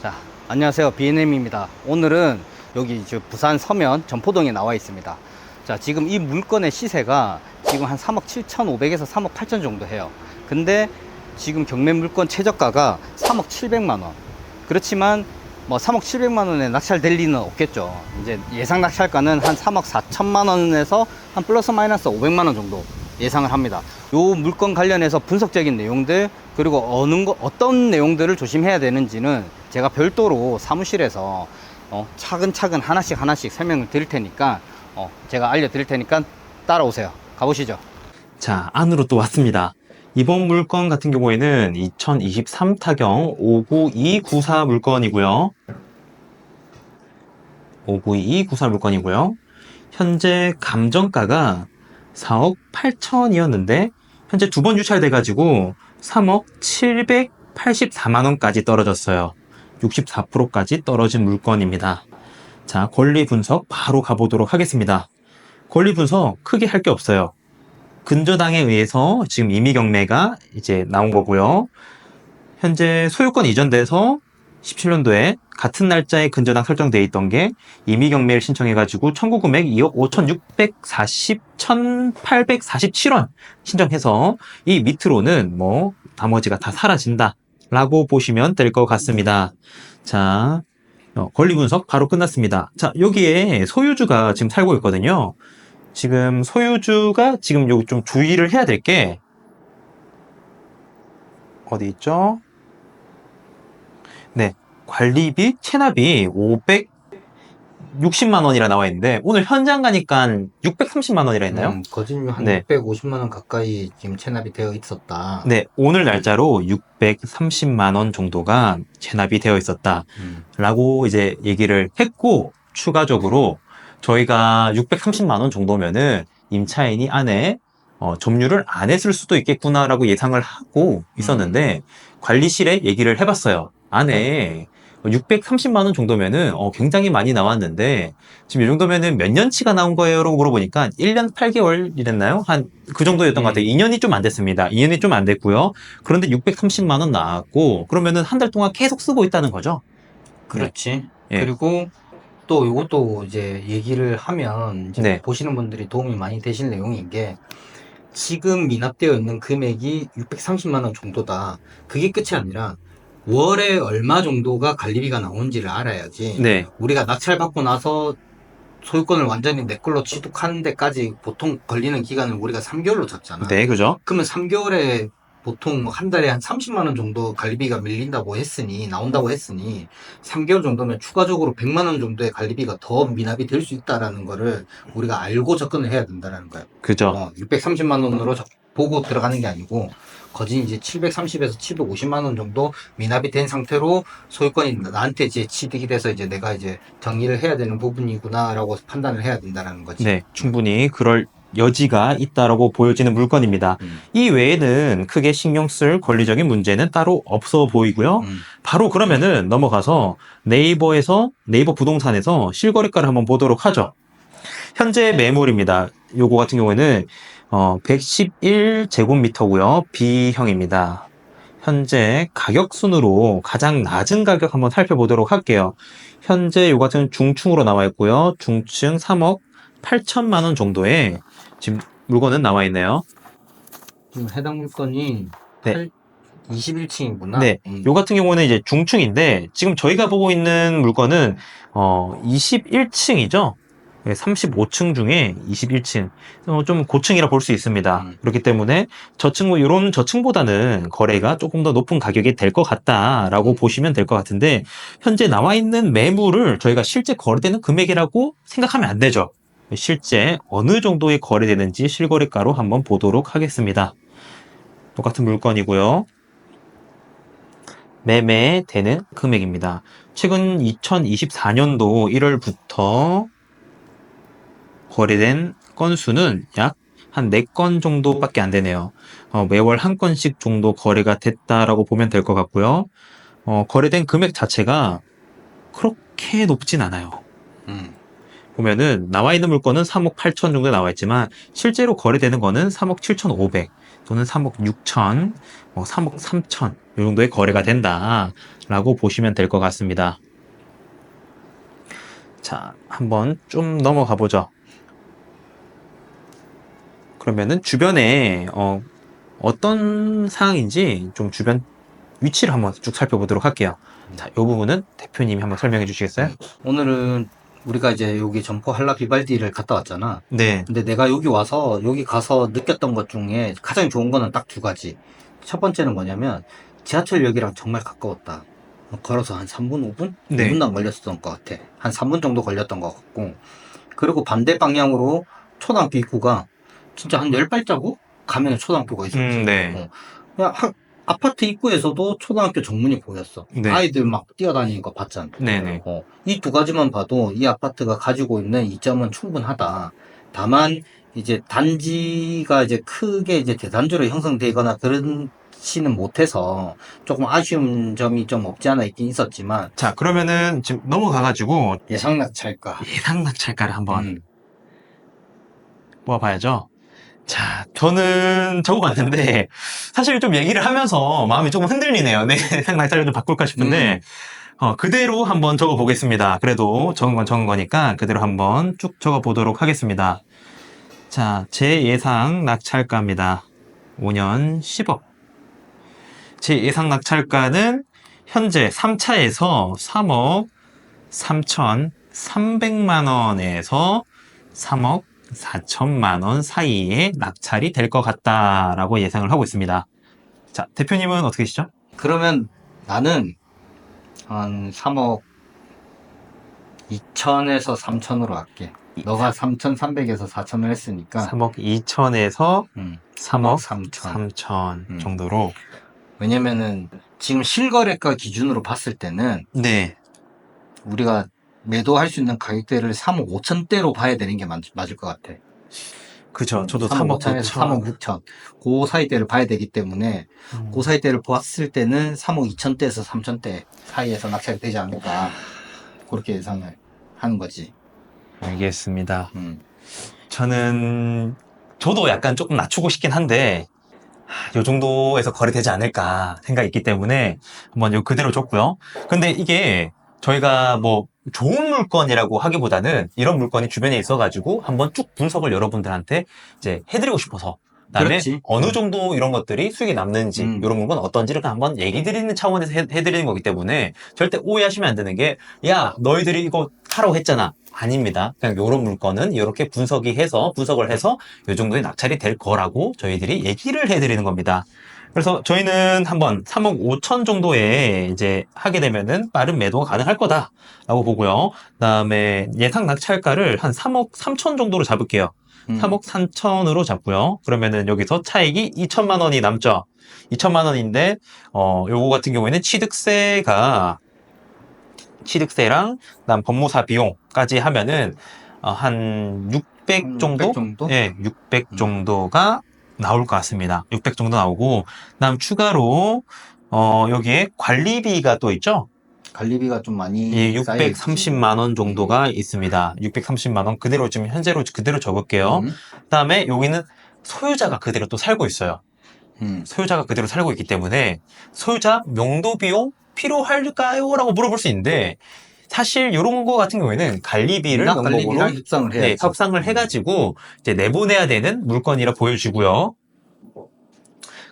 자, 안녕하세요. B&M입니다. 오늘은 여기 부산 서면 전포동에 나와 있습니다. 자, 지금 이 물건의 시세가 지금 한 3억 7,500에서 3억 8천 정도 해요. 근데 지금 경매 물건 최저가가 3억 700만 원. 그렇지만 뭐 3억 700만 원에 낙찰될 리는 없겠죠. 이제 예상 낙찰가는 한 3억 4천만 원에서 한 플러스 마이너스 500만 원 정도 예상을 합니다. 요 물건 관련해서 분석적인 내용들, 그리고 어떤 내용들을 조심해야 되는지는 제가 별도로 사무실에서 차근차근 하나씩 설명을 드릴 테니까 제가 알려드릴 테니까 따라오세요. 가보시죠. 자, 안으로 또 왔습니다. 이번 물건 같은 경우에는 2023 타경 59294 물건이고요. 59294 물건이고요. 현재 감정가가 4억 8천이었는데 현재 두 번 유찰돼가지고 3억 784만 원까지 떨어졌어요. 64%까지 떨어진 물건입니다. 자, 권리 분석 바로 가보도록 하겠습니다. 권리 분석 크게 할 게 없어요. 근저당에 의해서 지금 임의 경매가 이제 나온 거고요. 현재 소유권 이전돼서 17년도에 같은 날짜에 근저당 설정돼 있던 게 임의 경매를 신청해가지고 청구 금액 2억 5,640, 1,847원 신청해서 이 밑으로는 뭐 나머지가 다 사라진다 라고 보시면 될 것 같습니다. 자, 권리 분석 바로 끝났습니다. 자, 여기에 소유주가 지금 살고 있거든요. 지금 소유주가 지금 여기 좀 주의를 해야 될 게 어디 있죠? 네, 관리비, 체납이 560만 원이라 나와 있는데 오늘 현장 가니까 630만 원이라 했나요? 거진 한 네. 650만 원 가까이 지금 체납이 되어 있었다. 네, 오늘 날짜로 630만 원 정도가 체납이 되어 있었다라고 이제 얘기를 했고 추가적으로 저희가 630만 원 정도면은 임차인이 안에 점유를 안 했을 수도 있겠구나라고 예상을 하고 있었는데 관리실에 얘기를 해봤어요. 안에 630만 원 정도면은 굉장히 많이 나왔는데 지금 이 정도면은 몇 년치가 나온 거예요? 라고 물어보니까 1년 8개월이랬나요? 한 그 정도였던 것 같아요. 2년이 좀 안 됐습니다. 2년이 좀 안 됐고요. 그런데 630만 원 나왔고 그러면은 한 달 동안 계속 쓰고 있다는 거죠. 그렇지. 네. 예. 그리고 또 이것도 이제 얘기를 하면 이제 네. 보시는 분들이 도움이 많이 되실 내용인 게, 지금 미납되어 있는 금액이 630만 원 정도다. 그게 끝이 아니라 월에 얼마 정도가 관리비가 나오는지를 알아야지. 네. 우리가 낙찰받고 나서 소유권을 완전히 내 걸로 취득하는 데까지 보통 걸리는 기간을 우리가 3개월로 잡잖아. 네, 그죠? 그러면 3개월에 보통 한 달에 한 30만 원 정도 관리비가 밀린다고 했으니, 나온다고 했으니 3개월 정도면 추가적으로 100만 원 정도의 관리비가 더 미납이 될 수 있다라는 거를 우리가 알고 접근을 해야 된다는 거예요. 그죠. 630만 원으로 보고 들어가는 게 아니고 거진 이제 730에서 750만 원 정도 미납이 된 상태로 소유권이 나한테 이제 취득이 돼서 이제 내가 이제 정리를 해야 되는 부분이구나라고 판단을 해야 된다는 거지. 네, 충분히 그럴 여지가 있다라고 보여지는 물건입니다. 이 외에는 크게 신경 쓸 권리적인 문제는 따로 없어 보이고요. 바로 그러면은 넘어가서 네이버 부동산에서 실거래가를 한번 보도록 하죠. 현재 매물입니다. 요거 같은 경우에는 111제곱미터고요. B형입니다. 현재 가격 순으로 가장 낮은 가격 한번 살펴보도록 할게요. 현재 요 같은 중층으로 나와 있고요. 중층 3억 8천만 원 정도의 지금 물건은 나와 있네요. 지금 해당 물건이 네. 21층이구나. 네. 요 같은 경우는 이제 중층인데 지금 저희가 보고 있는 물건은 21층이죠. 35층 중에 21층. 좀 고층이라 볼 수 있습니다. 그렇기 때문에 저층, 이런 저층보다는 거래가 조금 더 높은 가격이 될 것 같다라고 보시면 될 것 같은데, 현재 나와 있는 매물을 저희가 실제 거래되는 금액이라고 생각하면 안 되죠. 실제 어느 정도의 거래되는지 실거래가로 한번 보도록 하겠습니다. 똑같은 물건이고요. 매매되는 금액입니다. 최근 2024년도 1월부터 거래된 건수는 약 한 4건 정도밖에 안 되네요. 매월 한 건씩 정도 거래가 됐다라고 보면 될 것 같고요. 거래된 금액 자체가 그렇게 높진 않아요. 보면은 나와 있는 물건은 3억 8천 정도 나와 있지만 실제로 거래되는 거는 3억 7,500. 또는 3억 6천, 뭐 3억 3천 이 정도의 거래가 된다라고 보시면 될 것 같습니다. 자, 한번 좀 넘어가 보죠. 그러면은 주변에 어떤 상황인지 좀 주변 위치를 한번 쭉 살펴보도록 할게요. 자, 이 부분은 대표님이 한번 설명해 주시겠어요? 오늘은 우리가 이제 여기 점포 할라 비발디를 갔다 왔잖아. 네. 근데 내가 여기 가서 느꼈던 것 중에 가장 좋은 거는 딱 두 가지. 첫 번째는 뭐냐면 지하철역이랑 정말 가까웠다. 걸어서 한 3분, 5분? 네. 5분도 안 걸렸었던 것 같아. 한 3분 정도 걸렸던 것 같고. 그리고 반대 방향으로 초등학교 입구가 진짜 한 10발자국 가면 초등학교가 있었지. 네. 그냥 아파트 입구에서도 초등학교 정문이 보였어. 네. 아이들 막 뛰어다니는 거 봤잖아. 네네. 이 두 가지만 봐도 이 아파트가 가지고 있는 이점은 충분하다. 다만 이제 단지가 이제 크게 이제 대단지로 형성되거나 그렇지는 못해서 조금 아쉬운 점이 좀 없지 않아 있긴 있었지만 자, 그러면은 지금 넘어가가지고 예상 낙찰가. 예상 낙찰가를 한번 음. 뽑아봐야죠. 자, 저는 적어봤는데 사실 좀 얘기를 하면서 마음이 조금 흔들리네요. 네, 예상 낙찰을 좀 바꿀까 싶은데 그대로 한번 적어보겠습니다. 그래도 적은 건 적은 거니까 그대로 한번 쭉 적어보도록 하겠습니다. 자, 제 예상 낙찰가입니다. 5년 10억. 제 예상 낙찰가는 현재 3차에서 3억 3,300만 원에서 3억 4천만 원 사이에 낙찰이 될 것 같다라고 예상을 하고 있습니다. 자, 대표님은 어떻게 되시죠? 그러면 나는 한 3억 2천에서 3천으로 할게. 너가 3,300에서 4천을 했으니까 3억 2천에서 3억 3천. 3천 정도로. 왜냐면은 지금 실거래가 기준으로 봤을 때는 네. 우리가 매도할 수 있는 가격대를 3억 5천대로 봐야 되는 게 맞을 것 같아. 그죠. 저도 3억 3억 5천에서 3억 6천. 그 사이대를 봐야 되기 때문에 그 사이대를 봤을 때는 3억 2천대에서 3천대 사이에서 낙찰이 되지 않을까. 그렇게 예상을 하는 거지. 알겠습니다. 저도 약간 조금 낮추고 싶긴 한데, 요 정도에서 거래되지 않을까 생각이 있기 때문에 한번 요 그대로 줬고요. 근데 이게 저희가 뭐 좋은 물건이라고 하기보다는 이런 물건이 주변에 있어가지고 한번 쭉 분석을 여러분들한테 이제 해드리고 싶어서, 그다음에 그렇지. 어느 정도 이런 것들이 수익이 남는지, 이런 물건 어떤지를 한번 얘기 드리는 차원에서 해드리는 거기 때문에 절대 오해하시면 안 되는 게, 야, 너희들이 이거 하라고 했잖아. 아닙니다. 그냥 이런 물건은 이렇게 분석을 해서 이 정도의 낙찰이 될 거라고 저희들이 얘기를 해드리는 겁니다. 그래서 저희는 한번 3억 5천 정도에 이제 하게 되면은 빠른 매도가 가능할 거다라고 보고요. 그다음에 예상 낙찰가를 한 3억 3천 정도로 잡을게요. 3억 3천으로 잡고요. 그러면은 여기서 차익이 2천만 원이 남죠. 2천만 원인데 요거 같은 경우에는 취득세랑 그다음 법무사 비용까지 하면은 한 600 정도? 600 정도? 예, 600 정도가 나올 것 같습니다. 600 정도 나오고, 그다음 추가로 여기에 관리비가 또 있죠? 관리비가 좀 많이 예, 쌓여있지. 630만 원 정도가 있습니다. 630만 원 그대로 지금 현재로 그대로 적을게요. 그다음에 여기는 소유자가 그대로 또 살고 있어요. 소유자가 그대로 살고 있기 때문에 소유자 명도 비용 필요할까요? 라고 물어볼 수 있는데, 사실 이런 거 같은 경우에는 관리비를 명목으로 관리비랑 협상을 해야지. 협상을 해가지고 이제 내보내야 되는 물건이라 보여지고요.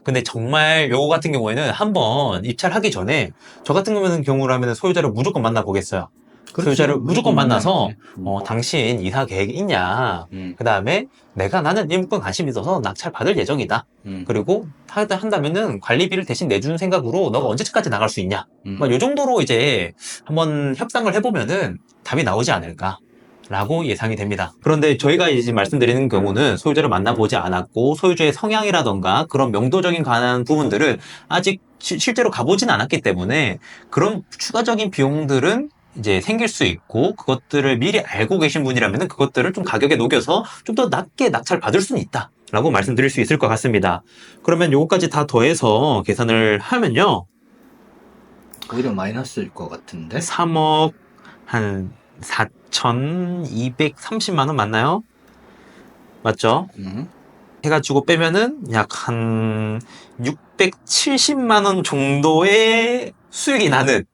근데 정말 요거 같은 경우에는 한번 입찰하기 전에 저 같은 경우라면 소유자를 무조건 만나보겠어요. 소유자를 무조건 만나서 당신 이사 계획 있냐, 그 다음에 나는 이 물건 관심 있어서 낙찰 받을 예정이다, 그리고 한다면은 관리비를 대신 내주는 생각으로 너가 언제까지 나갈 수 있냐, 막 요 정도로 이제 한번 협상을 해보면은 답이 나오지 않을까 라고 예상이 됩니다. 그런데 저희가 이제 말씀드리는 경우는 소유자를 만나보지 않았고 소유주의 성향이라던가 그런 명도적인 관한 부분들은 아직 실제로 가보진 않았기 때문에 그런 추가적인 비용들은 이제 생길 수 있고, 그것들을 미리 알고 계신 분이라면 그것들을 좀 가격에 녹여서 좀 더 낮게 낙찰 받을 수는 있다 라고 말씀드릴 수 있을 것 같습니다. 그러면 요거까지 다 더해서 계산을 하면요, 오히려 마이너스일 것 같은데? 3억 한 4,230만 원 맞나요? 맞죠? 해가지고 빼면은 약 한 670만 원 정도의 수익이 나는.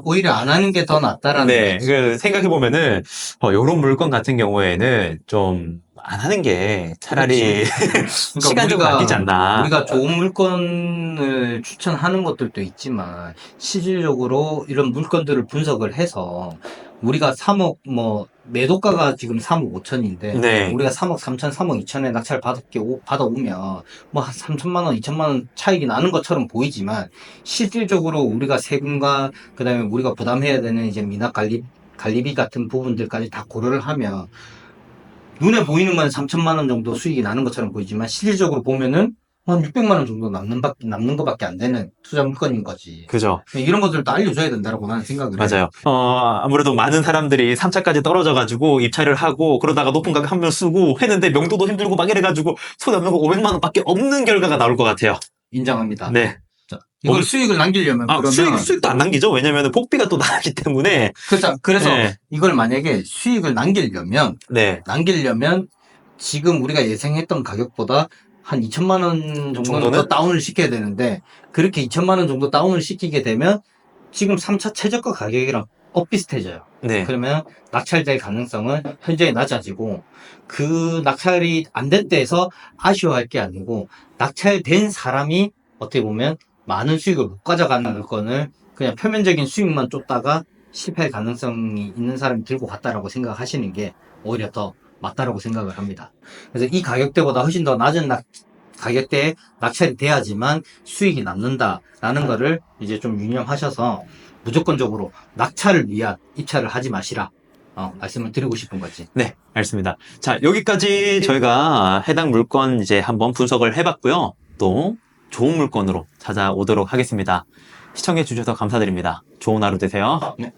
오히려 안 하는 게 더 낫다라는 네, 거지. 생각해보면은, 요런 물건 같은 경우에는 좀, 안 하는 게 차라리 그러니까 시간적으로 낫지 않나. 우리가 좋은 물건을 추천하는 것들도 있지만 실질적으로 이런 물건들을 분석을 해서 우리가 3억 뭐 매도가가 지금 3억 5천인데 네, 우리가 3억 3천, 3억 2천에 낙찰 받아오면 뭐 한 3천만 원, 2천만 원 차익이 나는 것처럼 보이지만 실질적으로 우리가 세금과 그다음에 우리가 부담해야 되는 이제 미납 관리비 같은 부분들까지 다 고려를 하면 눈에 보이는 건 3천만 원 정도 수익이 나는 것처럼 보이지만 실질적으로 보면은 한 600만 원 정도 남는 것밖에 안 되는 투자 물건인 거지. 그죠. 이런 것들도 알려줘야 된다고 나는 생각을 해. 맞아요. 아무래도 많은 사람들이 3차까지 떨어져가지고 입찰을 하고 그러다가 높은 가격 한 명 쓰고 했는데 명도도 힘들고 막 이래가지고 손에 없는 거 500만 원밖에 없는 결과가 나올 것 같아요. 인정합니다. 네. 자, 이걸 뭐, 수익을 남기려면 그러면 수익도 안 남기죠. 왜냐면 복비가 또 나기 때문에. 그래서 네. 이걸 만약에 수익을 남기려면 네. 지금 우리가 예상했던 가격보다 한 2천만 원 정도는 정도는? 더 다운을 시켜야 되는데 그렇게 2천만 원 정도 다운을 시키게 되면 지금 3차 최저가 가격이랑 엇비슷해져요. 네. 그러면 낙찰될 가능성은 현저히 낮아지고 그 낙찰이 안 된 데에서 아쉬워할 게 아니고 낙찰된 사람이 어떻게 보면 많은 수익을 못 가져가는 물건을 그냥 표면적인 수익만 쫓다가 실패할 가능성이 있는 사람이 들고 갔다라고 생각하시는 게 오히려 더 맞다라고 생각을 합니다. 그래서 이 가격대보다 훨씬 더 낮은 가격대에 낙찰이 돼야지만 수익이 남는다라는 거를 이제 좀 유념하셔서 무조건적으로 낙찰을 위한 입찰을 하지 마시라. 말씀을 드리고 싶은 거지. 네, 알겠습니다. 자, 여기까지 저희가 해당 물건 이제 한번 분석을 해봤고요. 또 좋은 물건으로 찾아오도록 하겠습니다. 시청해 주셔서 감사드립니다. 좋은 하루 되세요. 네.